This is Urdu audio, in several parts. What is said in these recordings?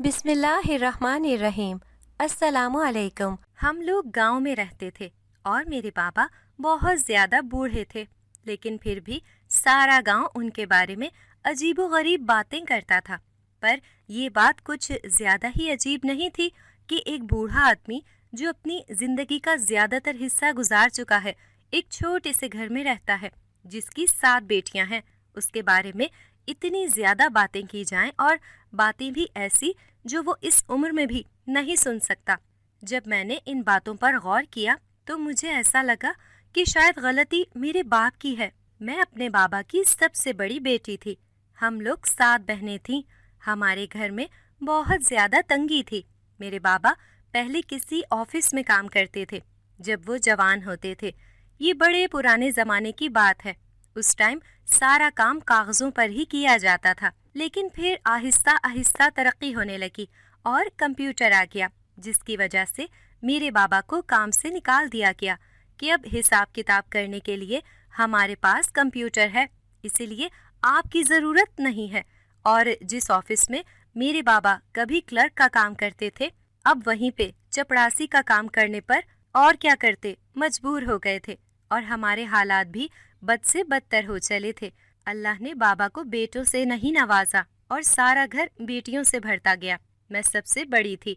بسم اللہ الرحمن الرحیم۔ السلام علیکم۔ ہم لوگ گاؤں میں رہتے تھے اور میرے بابا بہت زیادہ بوڑھے تھے، لیکن پھر بھی سارا گاؤں ان کے بارے میں عجیب و غریب باتیں کرتا تھا۔ پر یہ بات کچھ زیادہ ہی عجیب نہیں تھی کہ ایک بوڑھا آدمی جو اپنی زندگی کا زیادہ تر حصہ گزار چکا ہے، ایک چھوٹے سے گھر میں رہتا ہے جس کی 7 بیٹیاں ہیں، اس کے بارے میں اتنی زیادہ باتیں کی جائیں، اور باتیں بھی ایسی جو وہ اس عمر میں بھی نہیں سن سکتا۔ جب میں نے ان باتوں پر غور کیا تو مجھے ایسا لگا کہ شاید غلطی میرے باپ کی ہے۔ میں اپنے بابا کی سب سے بڑی بیٹی تھی۔ ہم لوگ 7 بہنیں تھیں۔ ہمارے گھر میں بہت زیادہ تنگی تھی۔ میرے بابا پہلے کسی آفس میں کام کرتے تھے جب وہ جوان ہوتے تھے۔ یہ بڑے پرانے زمانے کی بات ہے۔ اس ٹائم سارا کام کاغذوں پر ہی کیا جاتا تھا، لیکن پھر آہستہ آہستہ ترقی ہونے لگی اور کمپیوٹر آ گیا، جس کی وجہ سے میرے بابا کو کام سے نکال دیا گیا کہ اب حساب کتاب کرنے کے لیے ہمارے پاس کمپیوٹر ہے، اسی لیے آپ کی ضرورت نہیں ہے۔ اور جس آفس میں میرے بابا کبھی کلرک کا کام کرتے تھے، اب وہیں پہ چپڑاسی کا کام کرنے پر اور کیا کرتے مجبور ہو گئے تھے، اور ہمارے حالات بھی بد سے بدتر ہو چلے تھے۔ اللہ نے بابا کو بیٹوں سے نہیں نوازا اور سارا گھر بیٹیوں سے بھرتا گیا۔ میں سب سے بڑی تھی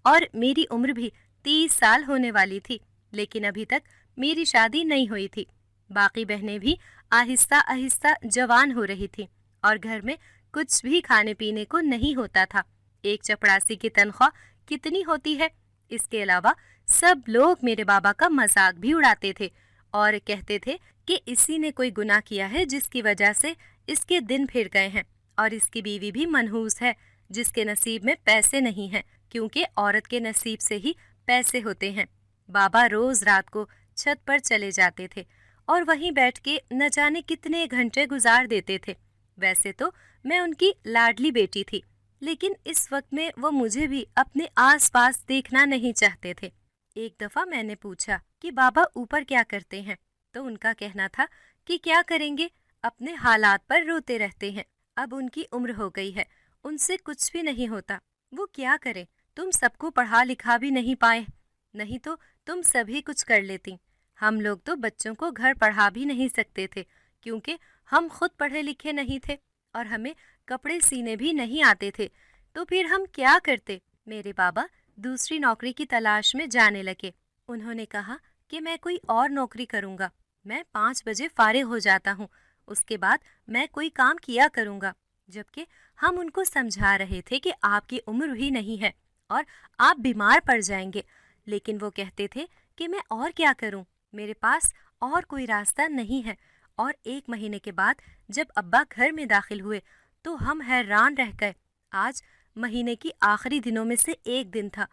اور میری عمر بھی 30 سال ہونے والی تھی، لیکن ابھی تک میری شادی نہیں ہوئی تھی۔ باقی بہنیں بھی آہستہ آہستہ جوان ہو رہی تھیں اور گھر میں کچھ بھی کھانے پینے کو نہیں ہوتا تھا۔ ایک چپڑاسی کی تنخواہ کتنی ہوتی ہے؟ اس کے علاوہ سب لوگ میرے بابا کا مذاق بھی اڑاتے تھے اور کہتے تھے کہ اسی نے کوئی گناہ کیا ہے جس کی وجہ سے اس کے دن پھر گئے ہیں، اور اس کی بیوی بھی منحوس ہے جس کے نصیب میں پیسے نہیں ہیں، کیونکہ عورت کے نصیب سے ہی پیسے ہوتے ہیں۔ بابا روز رات کو چھت پر چلے جاتے تھے اور وہیں بیٹھ کے نہ جانے کتنے گھنٹے گزار دیتے تھے۔ ویسے تو میں ان کی لاڈلی بیٹی تھی، لیکن اس وقت میں وہ مجھے بھی اپنے آس پاس دیکھنا نہیں چاہتے تھے۔ ایک دفعہ میں نے پوچھا کہ بابا اوپر کیا کرتے ہیں، تو ان کا کہنا تھا کہ کیا کریں گے، اپنے حالات پر روتے رہتے ہیں، اب ان کی عمر ہو گئی ہے، ان سے کچھ بھی نہیں ہوتا، وہ کیا کریں، تم سب کو پڑھا لکھا بھی نہیں پائے، نہیں تو تم سبھی کچھ کر لیتی۔ ہم لوگ تو بچوں کو گھر پڑھا بھی نہیں سکتے تھے، کیونکہ ہم خود پڑھے لکھے نہیں تھے اور ہمیں کپڑے سینے بھی نہیں آتے تھے، تو پھر ہم کیا کرتے؟ میرے بابا دوسری نوکری کی تلاش میں جانے لگے۔ انہوں نے کہا کہ میں کوئی اور نوکری کروں گا، میں 5 بجے فارغ ہو جاتا ہوں، اس کے بعد میں کوئی کام کیا کروں گا۔ جبکہ ہم ان کو سمجھا رہے تھے کہ آپ کی عمر بھی نہیں ہے اور آپ بیمار پڑ جائیں گے، لیکن وہ کہتے تھے کہ میں اور کیا کروں، میرے پاس اور کوئی راستہ نہیں ہے۔ اور 1 مہینے کے بعد جب ابا گھر میں داخل ہوئے تو ہم حیران رہ گئے۔ آج مہینے کی آخری دنوں میں سے ایک دن تھا،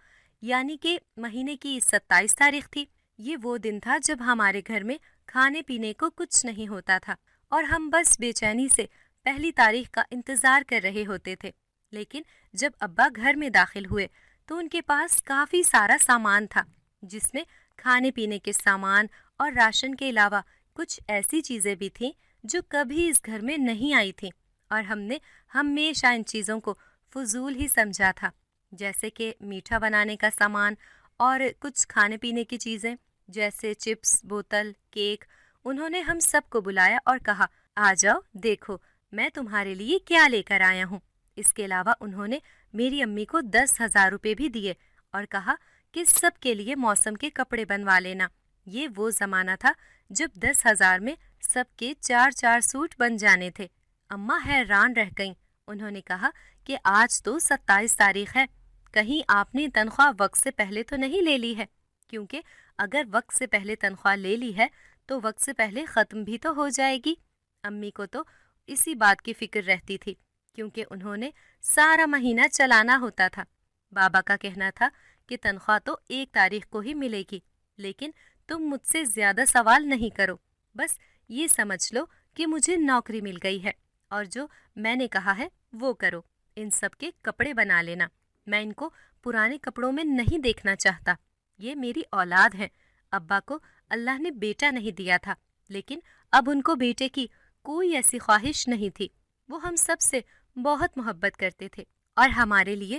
یعنی کہ مہینے کی 27 تاریخ تھی۔ یہ وہ دن تھا جب ہمارے گھر میں کھانے پینے کو کچھ نہیں ہوتا تھا اور ہم بس بے چینی سے پہلی تاریخ کا انتظار کر رہے ہوتے تھے۔ لیکن جب ابا گھر میں داخل ہوئے تو ان کے پاس کافی سارا سامان تھا، جس میں کھانے پینے کے سامان اور راشن کے علاوہ کچھ ایسی چیزیں بھی تھیں جو کبھی اس گھر میں نہیں آئی تھیں، اور ہم نے ہمیشہ ان چیزوں کو فضول ہی سمجھا تھا، جیسے کہ میٹھا بنانے کا سامان اور کچھ کھانے پینے کی چیزیں جیسے چپس، بوتل، کیک۔ انہوں نے ہم سب کو بلایا اور کہا، آ جاؤ، دیکھو میں تمہارے لیے کیا لے کر آیا ہوں۔ اس کے علاوہ انہوں نے میری امی کو 10,000 روپے بھی دیے اور کہا کہ سب کے لیے موسم کے کپڑے بنوا لینا۔ یہ وہ زمانہ تھا جب 10,000 میں سب کے 4 سوٹ بن جانے تھے۔ اماں حیران رہ گئیں۔ انہوں نے کہا کہ آج تو 27 تاریخ ہے، کہیں آپ نے تنخواہ وقت سے پہلے تو نہیں لے لی ہے؟ کیونکہ اگر وقت سے پہلے تنخواہ لے لی ہے تو وقت سے پہلے ختم بھی تو ہو جائے گی۔ امی کو تو اسی بات کی فکر رہتی تھی، کیونکہ انہوں نے سارا مہینہ چلانا ہوتا تھا۔ بابا کا کہنا تھا کہ تنخواہ تو 1 تاریخ کو ہی ملے گی، لیکن تم مجھ سے زیادہ سوال نہیں کرو، بس یہ سمجھ لو کہ مجھے نوکری مل گئی ہے اور جو میں نے کہا ہے وہ کرو۔ ان سب کے کپڑے بنا لینا، میں ان کو پرانے کپڑوں میں نہیں دیکھنا چاہتا۔ یہ میری اولاد ہے۔ ابا کو اللہ نے بیٹا نہیں دیا تھا، لیکن اب ان کو بیٹے کی کوئی ایسی خواہش نہیں تھی۔ وہ ہم سب سے بہت محبت کرتے تھے اور ہمارے لیے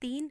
3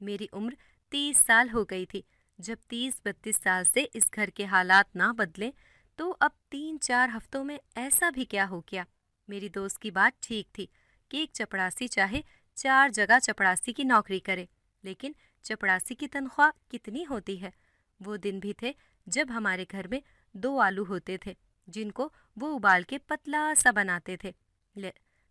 میری عمر 30 سال ہو گئی تھی. جب 30-32 سال سے اس گھر کے حالات نہ بدلیں تو اب 3-4 ہفتوں میں ایسا بھی کیا ہو گیا؟ میری دوست کی بات ٹھیک تھی کہ ایک چپڑاسی چاہے 4 جگہ چپڑاسی کی نوکری کرے، لیکن چپڑاسی کی تنخواہ کتنی ہوتی ہے؟ وہ دن بھی تھے جب ہمارے گھر میں 2 آلو ہوتے تھے جن کو وہ ابال کے پتلا سا بناتے تھے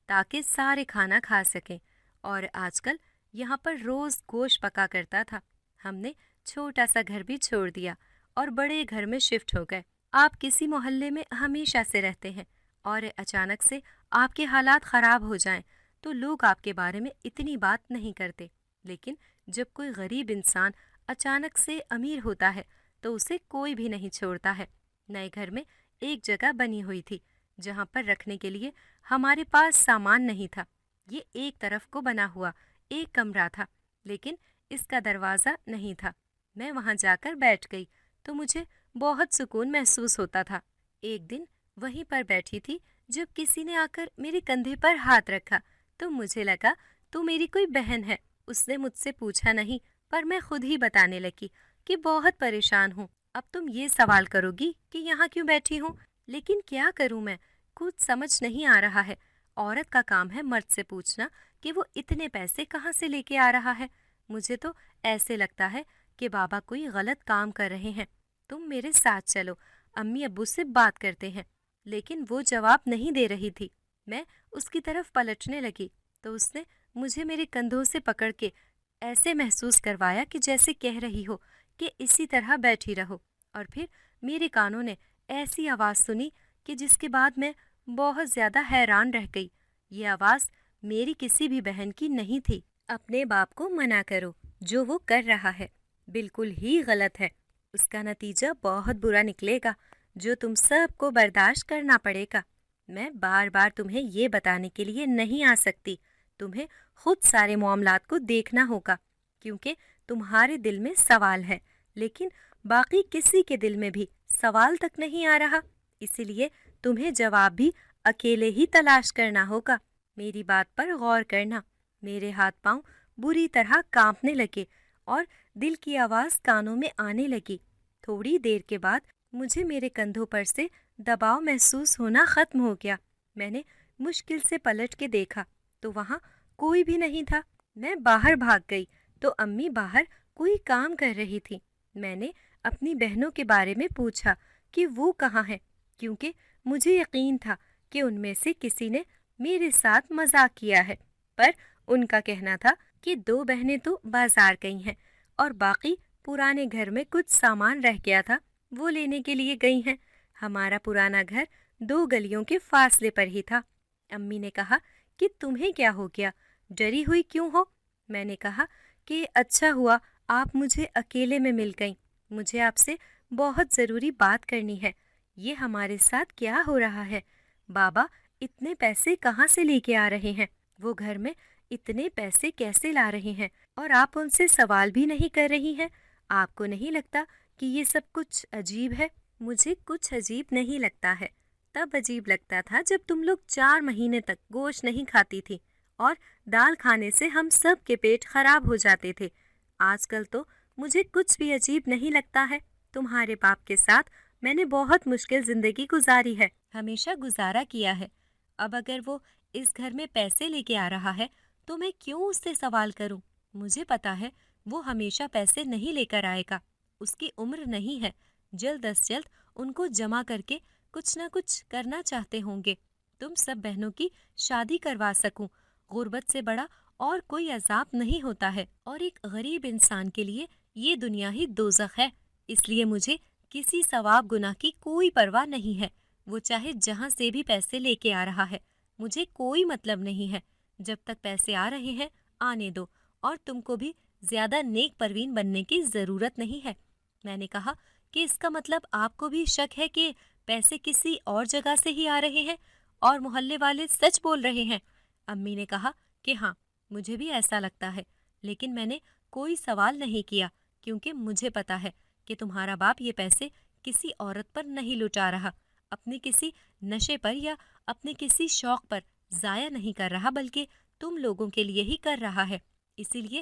تاکہ سارے کھانا کھا سکیں، اور آج کل یہاں پر روز گوشت پکا کرتا تھا. ہم نے چھوٹا سا گھر بھی چھوڑ دیا اور بڑے گھر میں شفٹ ہو گئے. آپ کسی محلے میں ہمیشہ سے رہتے ہیں اور اچانک سے آپ کے حالات خراب ہو جائیں تو لوگ آپ کے بارے میں اتنی بات نہیں کرتے، لیکن جب کوئی غریب انسان اچانک سے امیر ہوتا ہے تو اسے کوئی بھی نہیں چھوڑتا ہے. نئے گھر میں ایک جگہ بنی ہوئی تھی جہاں پر رکھنے کے لیے ہمارے پاس سامان نہیں تھا. یہ ایک طرف کو بنا ہوا ایک کمرہ تھا، لیکن اس کا دروازہ نہیں تھا. میں وہاں جا کر بیٹھ گئی تو مجھے بہت سکون محسوس ہوتا تھا. ایک دن وہیں پر بیٹھی تھی جب کسی نے آ کر میرے کندھے پر ہاتھ رکھا تو مجھے لگا تو میری کوئی بہن ہے. اس نے مجھ سے پوچھا نہیں، پر میں خود ہی بتانے لگی کہ بہت پریشان ہوں. اب تم یہ سوال کرو گی کہ یہاں کیوں بیٹھی ہوں، لیکن کیا کروں میں، کچھ سمجھ نہیں آ رہا ہے. عورت کا کام ہے مرد سے پوچھنا کہ وہ اتنے پیسے کہاں سے لے کے آ رہا ہے. مجھے تو ایسے لگتا ہے کہ بابا کوئی غلط کام کر رہے ہیں. تم میرے ساتھ چلو، امی ابو سے بات کرتے ہیں. لیکن وہ جواب نہیں دے رہی تھی. میں اس کی طرف پلٹنے لگی تو اس نے مجھے میرے کندھوں سے پکڑ کے ایسے محسوس کروایا کہ جیسے کہہ رہی ہو کہ اسی طرح بیٹھی رہو. اور پھر میرے کانوں نے ایسی آواز سنی کہ جس کے بعد میں بہت زیادہ حیران رہ گئی. یہ آواز میری کسی بھی بہن کی نہیں تھی. اپنے باپ کو منع کرو، جو وہ کر رہا ہے بالکل ہی غلط ہے. اس کا نتیجہ بہت برا نکلے گا جو تم سب کو برداشت کرنا پڑے گا. میں بار بار تمہیں یہ بتانے کے لیے نہیں آ سکتی. تمہیں خود سارے معاملات کو دیکھنا ہوگا کیونکہ تمہارے دل میں سوال ہے، لیکن باقی کسی کے دل میں بھی سوال تک نہیں آ رہا. اسی لیے تمہیں جواب بھی اکیلے ہی تلاش کرنا ہوگا. میری بات پر غور کرنا. میرے ہاتھ پاؤں بری طرح کانپنے لگے اور دل کی آواز کانوں میں آنے لگی. تھوڑی دیر کے بعد مجھے میرے کندھوں پر سے دباؤ محسوس ہونا ختم ہو گیا. میں نے مشکل سے پلٹ کے دیکھا تو وہاں کوئی بھی نہیں تھا. میں باہر بھاگ گئی تو امی باہر کوئی کام کر رہی تھی. میں نے اپنی بہنوں کے بارے میں پوچھا کہ وہ کہاں ہیں، کیونکہ مجھے یقین تھا کہ ان میں سے کسی نے میرے ساتھ مذاق کیا ہے. پر ان کا کہنا تھا کہ 2 بہنیں تو بازار گئی ہیں اور باقی پرانے گھر میں کچھ سامان رہ گیا تھا وہ لینے کے لیے گئی ہیں. ہمارا پرانا گھر 2 گلیوں کے فاصلے پر ہی تھا. امی نے کہا کہ تمہیں کیا ہو گیا، ڈری ہوئی کیوں ہو؟ میں نے کہا کہ اچھا ہوا آپ مجھے اکیلے میں مل گئیں. مجھے آپ سے بہت ضروری بات کرنی ہے. یہ ہمارے ساتھ کیا ہو رہا ہے؟ بابا اتنے پیسے کہاں سے لے کے آ رہے ہیں؟ وہ گھر میں اتنے پیسے کیسے لا رہے ہیں اور آپ ان سے سوال بھی نہیں کر رہی ہیں؟ آپ کو نہیں لگتا کہ یہ سب کچھ عجیب ہے؟ مجھے کچھ عجیب نہیں لگتا ہے. تب عجیب لگتا تھا جب تم لوگ 4 مہینے تک گوشت نہیں کھاتی تھی اور دال کھانے سے ہم سب کے پیٹ خراب ہو جاتے تھے. آج کل تو مجھے کچھ بھی عجیب نہیں لگتا ہے. تمہارے باپ کے ساتھ میں نے بہت مشکل زندگی گزاری ہے، ہمیشہ گزارا کیا ہے. اب اگر وہ اس گھر میں پیسے لے کے آ رہا ہے تو میں کیوں اس سے سوال کروں؟ مجھے پتا ہے وہ ہمیشہ پیسے نہیں لے کر آئے گا. اس کی عمر نہیں ہے. جلد از جلد ان کو جمع کر کے کچھ نہ کچھ کرنا چاہتے ہوں گے. تم سب بہنوں کی شادی کروا سکوں. غربت سے بڑا اور کوئی عذاب نہیں ہوتا ہے، اور ایک غریب انسان کے لیے یہ دنیا ہی دوزخ ہے. اس لیے مجھے کسی ثواب گناہ کی کوئی پرواہ نہیں ہے. وہ چاہے جہاں سے بھی پیسے لے کے آ رہا ہے، مجھے کوئی مطلب نہیں ہے. جب تک پیسے آ رہے ہیں آنے دو، اور تم کو بھی زیادہ نیک پروین بننے کی ضرورت نہیں ہے. میں نے کہا کہ اس کا مطلب آپ کو بھی شک ہے کہ پیسے کسی اور جگہ سے ہی آ رہے ہیں اور محلے والے سچ بول رہے ہیں. امی نے کہا کہ ہاں مجھے بھی ایسا لگتا ہے، لیکن میں نے کوئی سوال نہیں کیا کیونکہ مجھے پتا ہے کہ تمہارا باپ یہ پیسے کسی عورت پر نہیں لٹا رہا، اپنے کسی نشے پر یا اپنے کسی شوق پر ضائع نہیں کر رہا، بلکہ تم لوگوں کے لیے ہی کر رہا ہے. اسی لیے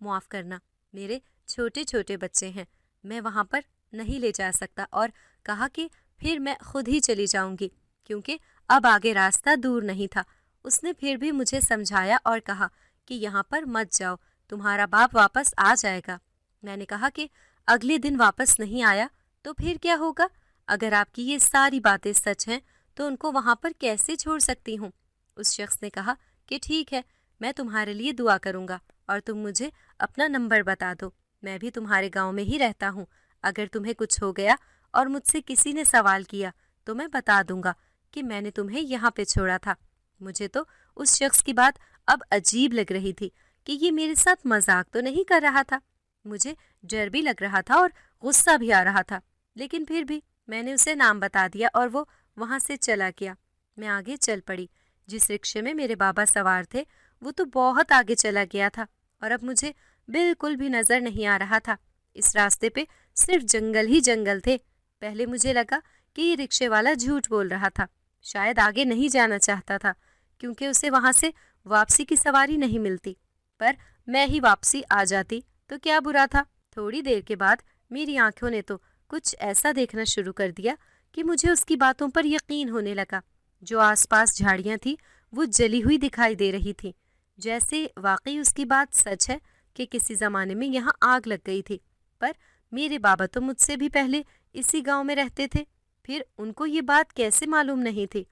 معاف کرنا، میرے چھوٹے چھوٹے بچے ہیں، میں وہاں پر نہیں لے جا سکتا، اور کہا کہ پھر میں خود ہی چلی جاؤں گی کیونکہ اب آگے راستہ دور نہیں تھا۔ اس نے پھر بھی مجھے سمجھایا اور کہا کہ یہاں پر مت جاؤ، تمہارا باپ واپس آ جائے گا۔ میں نے کہا کہ اگلے دن واپس نہیں آیا تو پھر کیا ہوگا؟ اگر آپ کی یہ ساری باتیں سچ ہیں تو ان کو وہاں پر کیسے چھوڑ سکتی ہوں؟ اس شخص نے کہا کہ ٹھیک ہے، میں تمہارے لیے دعا کروں گا اور تم مجھے اپنا نمبر بتا دو، میں بھی تمہارے گاؤں میں ہی رہتا ہوں، اگر تمہیں کچھ ہو گیا اور مجھ سے کسی نے سوال کیا تو میں بتا دوں گا کہ میں نے تمہیں یہاں پہ چھوڑا تھا۔ مجھے تو اس شخص کی بات اب عجیب لگ رہی تھی کہ یہ میرے ساتھ مذاق تو نہیں کر رہا تھا۔ مجھے ڈر بھی لگ رہا تھا اور غصہ بھی آ رہا تھا، لیکن پھر بھی میں نے اسے نام بتا دیا اور وہ وہاں سے چلا گیا۔ میں آگے چل پڑی۔ جس رکشے میں میرے بابا سوار تھے وہ تو بہت آگے چلا گیا تھا اور اب مجھے بالکل بھی نظر نہیں آ رہا تھا۔ اس راستے پہ صرف جنگل ہی جنگل تھے۔ پہلے مجھے لگا کہ یہ رکشے والا جھوٹ بول رہا تھا، شاید آگے نہیں جانا چاہتا تھا کیونکہ اسے وہاں سے واپسی کی سواری نہیں ملتی، پر میں ہی واپسی آ جاتی تو کیا برا تھا۔ تھوڑی دیر کے بعد میری آنکھوں نے تو کچھ ایسا دیکھنا شروع کر دیا کہ مجھے اس کی باتوں پر یقین ہونے لگا۔ جو آس پاس جھاڑیاں تھیں وہ جلی ہوئی دکھائی دے رہی تھیں، جیسے واقعی اس کی بات سچ ہے کہ کسی زمانے میں یہاں آگ لگ گئی تھی۔ پر میرے بابا تو مجھ سے بھی پہلے اسی گاؤں میں رہتے تھے، پھر ان کو یہ بات کیسے معلوم نہیں تھی؟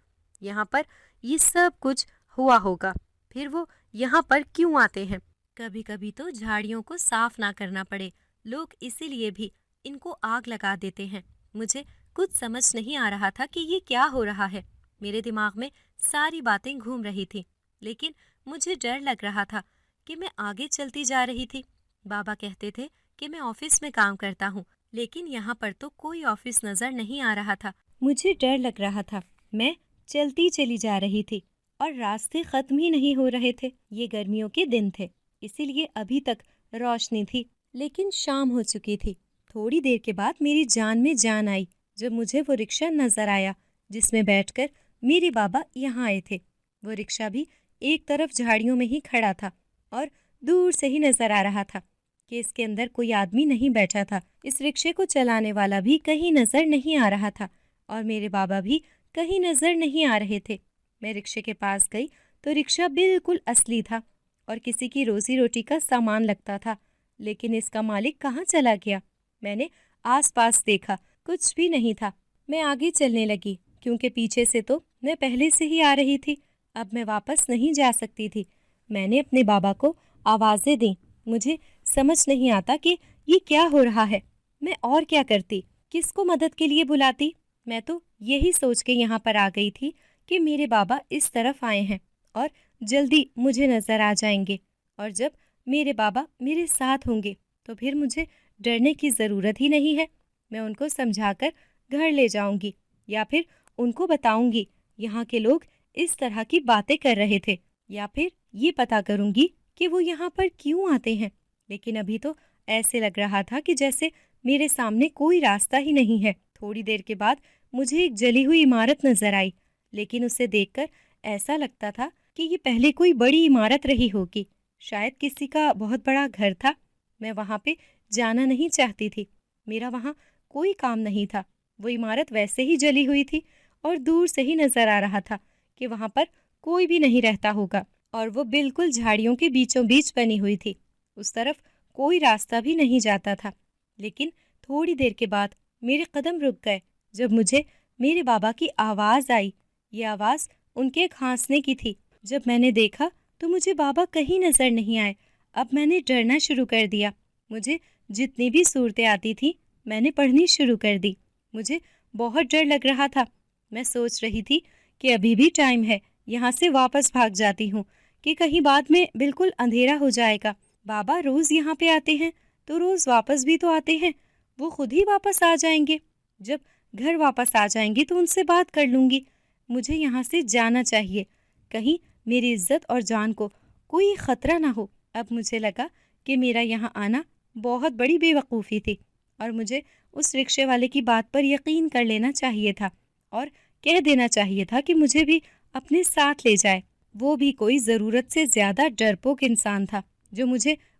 یہاں پر یہ سب کچھ ہوا ہوگا، پھر وہ یہاں پر کیوں آتے ہیں؟ کبھی کبھی تو جھاڑیوں کو صاف نہ کرنا پڑے، لوگ اسی لیے بھی ان کو آگ لگا دیتے ہیں۔ مجھے کچھ سمجھ نہیں آ رہا تھا کہ یہ کیا ہو رہا ہے۔ میرے دماغ میں ساری باتیں گھوم رہی تھیں، لیکن مجھے ڈر لگ رہا تھا کہ میں آگے چلتی جا رہی تھی۔ بابا کہتے تھے کہ میں آفس میں کام کرتا ہوں، لیکن یہاں پر تو کوئی آفس نظر نہیں آ رہا تھا۔ مجھے ڈر لگ رہا تھا، میں چلتی چلی جا رہی تھی اور راستے ختم ہی نہیں ہو رہے تھے۔ یہ گرمیوں کے دن تھے، اسی لیے ابھی تک روشنی تھی، لیکن شام ہو چکی تھی۔ تھوڑی دیر کے بعد میری جان میں جان آئی جب مجھے وہ رکشہ نظر آیا جس میں بیٹھ کر میرے بابا یہاں آئے تھے۔ وہ رکشہ بھی ایک طرف جھاڑیوں میں ہی کھڑا تھا اور دور سے ہی نظر آ رہا تھا کہ اس کے اندر کوئی آدمی نہیں بیٹھا تھا۔ اس رکشے کو چلانے والا بھی کہیں نظر نہیں آ رہا تھا اور میرے بابا بھی کہیں نظر نہیں آ رہے تھے۔ میں رکشے کے پاس گئی تو رکشہ بالکل اصلی تھا اور کسی کی روزی روٹی کا سامان لگتا تھا، لیکن اس کا مالک کہاں چلا گیا؟ میں نے آس پاس دیکھا، کچھ بھی نہیں تھا۔ میں آگے چلنے لگی کیونکہ پیچھے سے تو میں پہلے سے ہی آ رہی تھی، اب میں واپس نہیں جا سکتی تھی۔ میں نے اپنے بابا کو آوازیں دیں، مجھے سمجھ نہیں آتا کہ یہ کیا ہو رہا ہے۔ میں اور کیا کرتی، کس کو مدد کے لیے بلاتی؟ میں تو یہی سوچ کے یہاں پر آ گئی تھی کہ میرے بابا اس طرف آئے ہیں اور جلدی مجھے نظر آ جائیں گے، اور جب میرے بابا میرے ساتھ ہوں گے تو پھر مجھے ڈرنے کی ضرورت ہی نہیں ہے۔ میں ان کو سمجھا کر گھر لے جاؤں گی یا پھر ان کو بتاؤں گی یہاں کے لوگ اس طرح کی باتیں کر رہے تھے، یا پھر یہ پتا کروں گی کہ وہ یہاں پر کیوں آتے ہیں۔ لیکن ابھی تو ایسے لگ رہا تھا کہ جیسے میرے سامنے کوئی راستہ ہی نہیں ہے۔ تھوڑی دیر کے بعد مجھے ایک جلی ہوئی عمارت نظر آئی، لیکن اسے دیکھ کر ایسا لگتا تھا کہ یہ پہلے کوئی بڑی عمارت رہی ہوگی، شاید کسی کا بہت بڑا گھر تھا۔ میں وہاں پہ جانا نہیں چاہتی تھی، میرا وہاں کوئی کام نہیں تھا۔ وہ عمارت ویسے ہی جلی ہوئی تھی اور دور سے ہی نظر آ رہا تھا کہ وہاں پر کوئی بھی نہیں رہتا ہوگا، اور وہ بالکل جھاڑیوں کے بیچوں بیچ بنی ہوئی تھی، اس طرف کوئی راستہ بھی نہیں جاتا تھا۔ لیکن تھوڑی دیر کے بعد میرے قدم رک گئے جب مجھے میرے بابا کی آواز آئی۔ یہ آواز ان کے کھانسنے کی تھی۔ جب میں نے دیکھا تو مجھے بابا کہیں نظر نہیں آئے۔ اب میں نے ڈرنا شروع کر دیا۔ مجھے جتنی بھی صورتیں آتی تھیں میں نے پڑھنی شروع کر دی۔ مجھے بہت ڈر لگ رہا تھا۔ میں سوچ رہی تھی کہ ابھی بھی ٹائم ہے، یہاں سے واپس بھاگ جاتی ہوں کہ کہیں بعد میں بالکل اندھیرا ہو جائے گا۔ بابا روز یہاں پہ آتے ہیں تو روز واپس بھی تو آتے ہیں، وہ خود ہی واپس آ جائیں گے۔ جب گھر واپس آ جائیں گے تو ان سے بات کر لوں گی۔ مجھے یہاں سے جانا چاہیے، کہیں میری عزت اور جان کو کوئی خطرہ نہ ہو۔ اب مجھے لگا کہ میرا یہاں آنا بہت بڑی بے وقوفی تھی اور مجھے اس رکشے والے کی بات پر یقین کر لینا چاہیے تھا اور کہہ دینا چاہیے تھا کہ مجھے بھی اپنے ساتھ لے جائے۔ وہ بھی کوئی ضرورت سے زیادہ ڈرپوک انسان تھا جو مجھے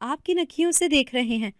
آپ کی نکھیوں سے دیکھ رہے ہیں۔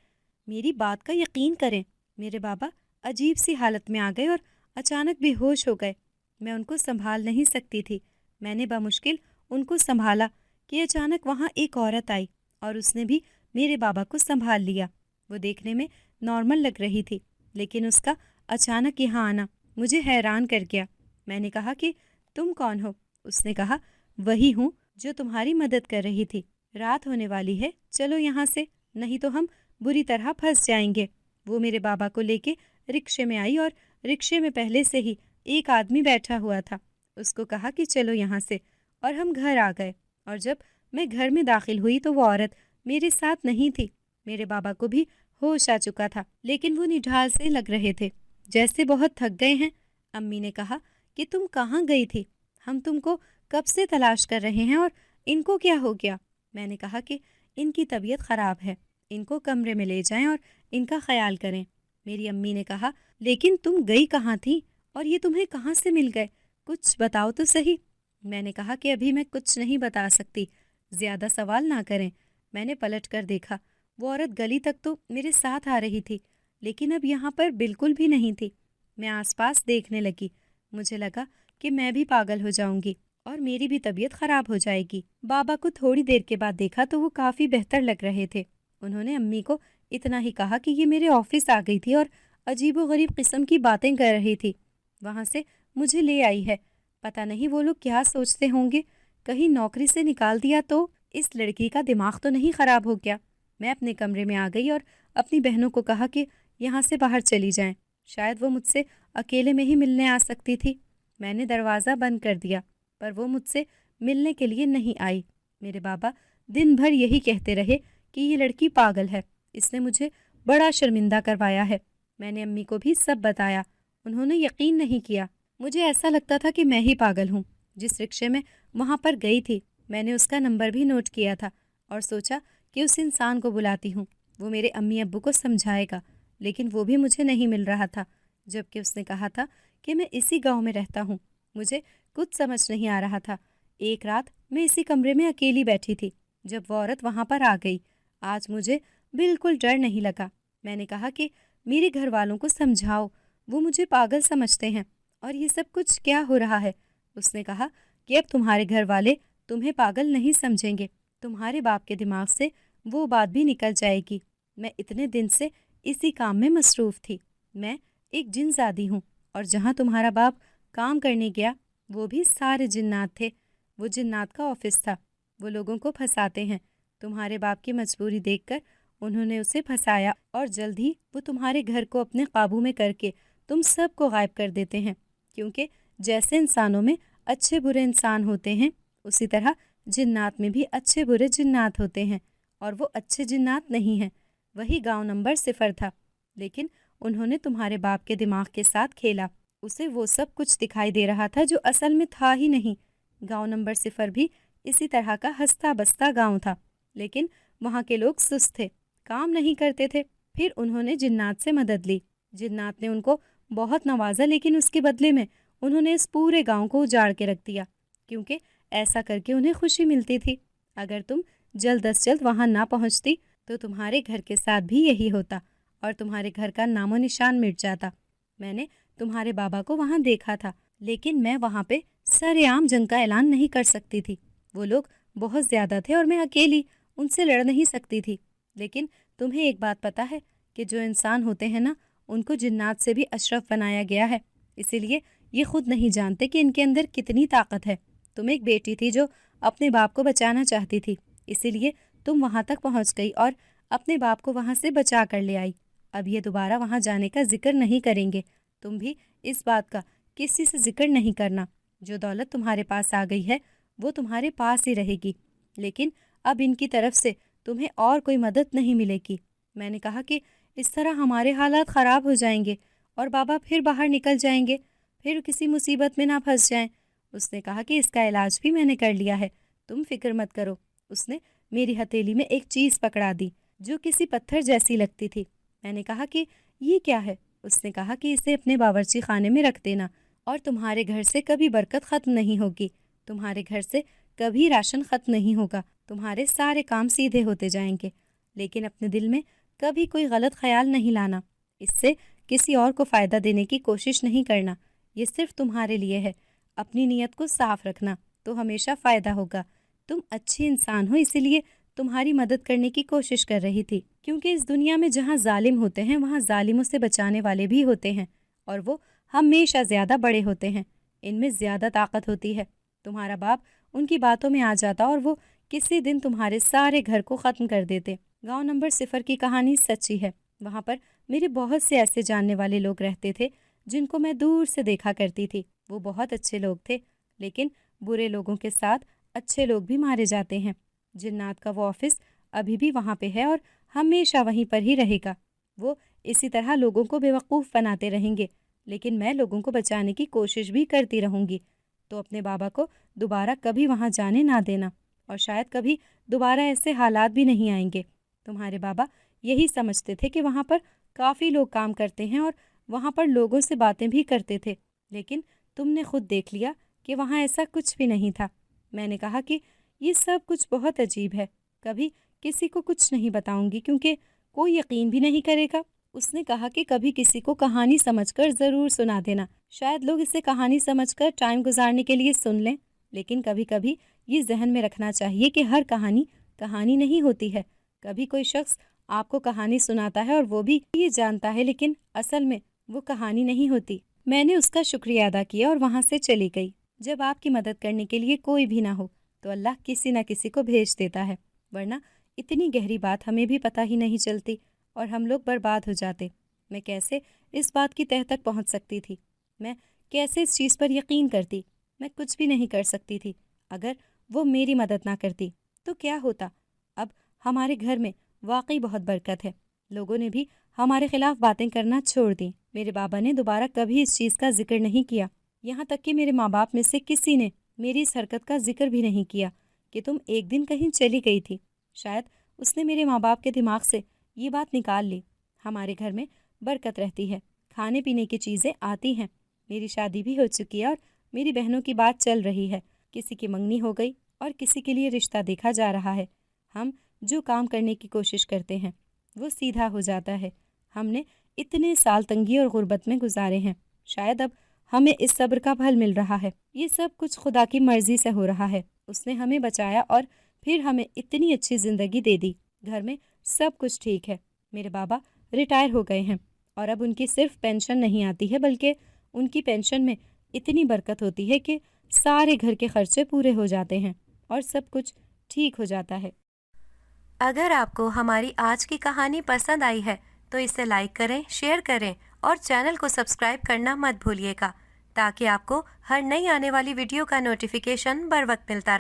میری بات کا یقین کریں، میرے بابا عجیب سی حالت میں آ گئے اور اچانک بے ہوش ہو گئے۔ میں ان کو سنبھال نہیں سکتی تھی۔ میں نے بمشکل ان کو سنبھالا کہ اچانک وہاں ایک عورت آئی اور اس نے بھی میرے بابا کو سنبھال لیا۔ وہ دیکھنے میں نارمل لگ رہی تھی، لیکن اس کا اچانک یہاں آنا مجھے حیران کر گیا۔ میں نے کہا کہ تم کون ہو؟ اس نے کہا وہی ہوں جو تمہاری مدد کر رہی تھی۔ رات ہونے والی ہے، چلو یہاں سے، نہیں تو ہم بری طرح پھنس جائیں گے۔ وہ میرے بابا کو لے کے رکشے میں آئی اور رکشے میں پہلے سے ہی ایک آدمی بیٹھا ہوا تھا۔ اس کو کہا کہ چلو یہاں سے، اور ہم گھر آ گئے۔ اور جب میں گھر میں داخل ہوئی تو وہ عورت میرے ساتھ نہیں تھی۔ میرے بابا کو بھی ہوش آ چکا تھا، لیکن وہ نڈھال سے لگ رہے تھے، جیسے بہت تھک گئے ہیں۔ امی نے کہا کہ تم کہاں گئی تھی؟ ہم تم کو کب سے تلاش کر رہے ہیں، اور ان کو کیا ہو گیا؟ میں نے کہا کہ ان کی طبیعت خراب ہے، ان کو کمرے میں لے جائیں اور ان کا خیال کریں۔ میری امی نے کہا لیکن تم گئی کہاں تھی اور یہ تمہیں کہاں سے مل گئے؟ کچھ بتاؤ تو صحیح۔ میں نے کہا کہ ابھی میں کچھ نہیں بتا سکتی، زیادہ سوال نہ کریں۔ میں نے پلٹ کر دیکھا، وہ عورت گلی تک تو میرے ساتھ آ رہی تھی، لیکن اب یہاں پر بالکل بھی نہیں تھی۔ میں آس پاس دیکھنے لگی، مجھے لگا کہ میں بھی پاگل ہو جاؤں گی اور میری بھی طبیعت خراب ہو جائے گی۔ بابا کو تھوڑی دیر کے بعد دیکھا تو وہ کافی بہتر لگ رہے تھے۔ انہوں نے امی کو اتنا ہی کہا کہ یہ میرے آفس آ گئی تھی اور عجیب و غریب قسم کی باتیں کر رہی تھی، وہاں سے مجھے لے آئی ہے۔ پتہ نہیں وہ لوگ کیا سوچتے ہوں گے، کہیں نوکری سے نکال دیا تو؟ اس لڑکی کا دماغ تو نہیں خراب ہو گیا؟ میں اپنے کمرے میں آ گئی اور اپنی بہنوں کو کہا کہ یہاں سے باہر چلی جائیں، شاید وہ مجھ سے اکیلے میں ہی ملنے آ سکتی تھی۔ میں نے دروازہ بند کر دیا، پر وہ مجھ سے ملنے کے لیے نہیں آئی۔ میرے بابا دن بھر یہی کہتے رہے کہ یہ لڑکی پاگل ہے، اس نے مجھے بڑا شرمندہ کروایا ہے۔ میں نے امی کو بھی سب بتایا، انہوں نے یقین نہیں کیا۔ مجھے ایسا لگتا تھا کہ میں ہی پاگل ہوں۔ جس رکشے میں وہاں پر گئی تھی، میں نے اس کا نمبر بھی نوٹ کیا تھا اور سوچا کہ اس انسان کو بلاتی ہوں، وہ میرے امی ابو کو سمجھائے گا، لیکن وہ بھی مجھے نہیں مل رہا تھا، جبکہ اس نے کہا تھا کہ میں اسی گاؤں میں رہتا ہوں۔ مجھے کچھ سمجھ نہیں آ رہا تھا۔ ایک رات میں اسی کمرے میں اکیلی بیٹھی تھی جب وہ عورت وہاں پر آ گئی۔ آج مجھے بالکل ڈر نہیں لگا۔ میں نے کہا کہ میرے گھر والوں کو سمجھاؤ، وہ مجھے پاگل سمجھتے ہیں، اور یہ سب کچھ کیا ہو رہا ہے؟ اس نے کہا کہ اب تمہارے گھر والے تمہیں پاگل نہیں سمجھیں گے، تمہارے باپ کے دماغ سے وہ بات بھی نکل جائے گی۔ میں اتنے دن سے اسی کام میں مصروف تھی۔ میں ایک جن زادی ہوں، اور جہاں تمہارا باپ کام کرنے گیا وہ بھی سارے جنات تھے۔ وہ جنات کا آفس تھا، وہ لوگوں کو پھنساتے ہیں۔ تمہارے باپ کی مجبوری دیکھ کر انہوں نے اسے پھنسایا، اور جلد ہی وہ تمہارے گھر کو اپنے قابو میں کر کے تم سب کو غائب کر دیتے ہیں، کیونکہ جیسے انسانوں میں اچھے برے انسان ہوتے ہیں، اسی طرح جنات میں بھی اچھے برے جنات ہوتے ہیں، اور وہ اچھے جنات نہیں ہیں۔ وہی گاؤں نمبر 0 تھا، لیکن انہوں نے تمہارے باپ کے دماغ کے ساتھ کھیلا۔ اسے وہ سب کچھ دکھائی دے رہا تھا جو اصل میں تھا ہی نہیں۔ گاؤں نمبر 0 بھی اسی طرح کا ہستا بستا گاؤں تھا، لیکن وہاں کے لوگ سست تھے، کام نہیں کرتے تھے۔ پھر انہوں نے جنات سے مدد لی، جنات نے ان کو بہت نوازا، لیکن اس کے بدلے میں انہوں نے اس پورے گاؤں کو اجاڑ کے رکھ دیا، کیونکہ ایسا کر کے انہیں خوشی ملتی تھی۔ اگر تم جلد از جلد وہاں نہ پہنچتی تو تمہارے گھر کے ساتھ بھی یہی ہوتا، اور تمہارے گھر کا نام و نشان مٹ جاتا۔ میں نے تمہارے بابا کو وہاں دیکھا تھا، لیکن میں وہاں پہ سر عام جنگ کا اعلان نہیں کر سکتی تھی۔ وہ لوگ بہت زیادہ تھے اور میں اکیلی ان سے لڑ نہیں سکتی تھی۔ لیکن تمہیں ایک بات پتہ ہے کہ جو انسان ہوتے ہیں نا، ان کو جنات سے بھی اشرف بنایا گیا ہے، اسی لیے یہ خود نہیں جانتے کہ ان کے اندر کتنی طاقت ہے۔ تم ایک بیٹی تھی جو اپنے باپ کو بچانا چاہتی تھی، اسی لیے تم وہاں تک پہنچ گئی اور اپنے باپ کو وہاں سے بچا کر لے آئی۔ اب یہ دوبارہ وہاں جانے کا ذکر نہیں کریں گے۔ تم بھی اس بات کا کسی سے ذکر نہیں کرنا۔ جو دولت تمہارے پاس آ گئی ہے وہ تمہارے پاس ہی رہے گی، لیکن اب ان کی طرف سے تمہیں اور کوئی مدد نہیں ملے گی۔ میں نے کہا کہ اس طرح ہمارے حالات خراب ہو جائیں گے اور بابا پھر باہر نکل جائیں گے، پھر کسی مصیبت میں نہ پھنس جائیں۔ اس نے کہا کہ اس کا علاج بھی میں نے کر لیا ہے، تم فکر مت کرو۔ اس نے میری ہتھیلی میں ایک چیز پکڑا دی جو کسی پتھر جیسی لگتی تھی۔ میں نے کہا کہ یہ کیا ہے؟ اس نے کہا کہ اسے اپنے باورچی خانے میں رکھ دینا، اور تمہارے گھر سے کبھی برکت ختم نہیں ہوگی، تمہارے گھر سے کبھی راشن ختم نہیں ہوگا، تمہارے سارے کام سیدھے ہوتے جائیں گے۔ لیکن اپنے دل میں کبھی کوئی غلط خیال نہیں لانا، اس سے کسی اور کو فائدہ دینے کی کوشش نہیں کرنا، یہ صرف تمہارے لیے ہے۔ اپنی نیت کو صاف رکھنا تو ہمیشہ فائدہ ہوگا۔ تم اچھی انسان ہو، اسی لیے تمہاری مدد کرنے کی کوشش کر رہی تھی، کیونکہ اس دنیا میں جہاں ظالم ہوتے ہیں وہاں ظالموں سے بچانے والے بھی ہوتے ہیں، اور وہ ہمیشہ زیادہ بڑے ہوتے ہیں، ان میں زیادہ طاقت ہوتی ہے۔ تمہارا باپ ان کی باتوں میں آ جاتا اور وہ کسی دن تمہارے سارے گھر کو ختم کر دیتے۔ گاؤں نمبر 0 کی کہانی سچی ہے۔ وہاں پر میرے بہت سے ایسے جاننے والے لوگ رہتے تھے جن کو میں دور سے دیکھا کرتی تھی۔ وہ بہت اچھے لوگ تھے، لیکن برے لوگوں کے ساتھ اچھے لوگ بھی مارے جاتے ہیں۔ جنات کا وہ آفس ابھی بھی وہاں پہ ہے اور ہمیشہ وہیں پر ہی رہے گا۔ وہ اسی طرح لوگوں کو بیوقوف بناتے رہیں گے، لیکن میں لوگوں کو بچانے کی کوشش بھی کرتی رہوں گی۔ تو اپنے بابا کو دوبارہ کبھی وہاں جانے نہ دینا، اور شاید کبھی دوبارہ ایسے حالات بھی نہیں آئیں گے۔ تمہارے بابا یہی سمجھتے تھے کہ وہاں پر کافی لوگ کام کرتے ہیں اور وہاں پر لوگوں سے باتیں بھی کرتے تھے، لیکن تم نے خود دیکھ لیا کہ وہاں ایسا کچھ بھی نہیں تھا۔ میں نے کہا کہ یہ سب کچھ بہت عجیب ہے، کبھی کسی کو کچھ نہیں بتاؤں گی کیونکہ کوئی یقین بھی نہیں کرے گا۔ اس نے کہا کہ کبھی کسی کو کہانی سمجھ کر ضرور سنا دینا، شاید لوگ اسے کہانی سمجھ کر ٹائم گزارنے کے لیے سن لیں، لیکن کبھی کبھی یہ ذہن میں رکھنا چاہیے کہ ہر کہانی کہانی نہیں ہوتی ہے۔ کبھی کوئی شخص آپ کو کہانی سناتا ہے اور وہ بھی یہ جانتا ہے، لیکن اصل میں وہ کہانی نہیں ہوتی۔ میں نے اس کا شکریہ ادا کیا اور وہاں سے چلی گئی۔ جب آپ کی مدد کرنے کے لیے کوئی بھی نہ ہو تو اللہ کسی نہ کسی کو بھیج دیتا ہے، ورنہ اتنی گہری بات ہمیں بھی پتہ ہی نہیں چلتی اور ہم لوگ برباد ہو جاتے۔ میں کیسے اس بات کی تہہ تک پہنچ سکتی تھی؟ میں کیسے اس چیز پر یقین کرتی؟ میں کچھ بھی نہیں کر سکتی تھی۔ اگر وہ میری مدد نہ کرتی تو کیا ہوتا؟ اب ہمارے گھر میں واقعی بہت برکت ہے۔ لوگوں نے بھی ہمارے خلاف باتیں کرنا چھوڑ دیں۔ میرے بابا نے دوبارہ کبھی اس چیز کا ذکر نہیں کیا، یہاں تک کہ میرے ماں باپ میں سے کسی نے میری اس حرکت کا ذکر بھی نہیں کیا کہ تم ایک دن کہیں چلی گئی تھی۔ شاید اس نے میرے ماں باپ کے دماغ سے یہ بات نکال لی۔ ہمارے گھر میں برکت رہتی ہے، کھانے پینے کی چیزیں آتی ہیں۔ میری شادی بھی ہو چکی ہے اور میری بہنوں کی بات چل رہی ہے، کسی کی منگنی ہو گئی اور کسی کے لیے رشتہ دیکھا جا رہا ہے۔ ہم جو کام کرنے کی کوشش کرتے ہیں وہ سیدھا ہو جاتا ہے۔ ہم نے اتنے سال تنگی اور غربت میں گزارے ہیں، شاید اب ہمیں اس صبر کا پھل مل رہا ہے۔ یہ سب کچھ خدا کی مرضی سے ہو رہا ہے۔ اس نے ہمیں بچایا اور پھر ہمیں اتنی اچھی زندگی دے دی۔ گھر میں سب کچھ ٹھیک ہے۔ میرے بابا ریٹائر ہو گئے ہیں اور اب ان کی صرف پینشن نہیں آتی ہے، بلکہ ان کی پینشن میں اتنی برکت ہوتی ہے کہ سارے گھر کے خرچے پورے ہو جاتے ہیں اور سب کچھ ٹھیک ہو جاتا ہے۔ اگر آپ کو ہماری آج کی کہانی پسند آئی ہے تو اسے لائک کریں، شیئر کریں اور چینل کو سبسکرائب کرنا مت بھولیے گا، تاکہ آپ کو ہر نئی آنے والی ویڈیو کا نوٹیفیکیشن بر وقت ملتا رہے۔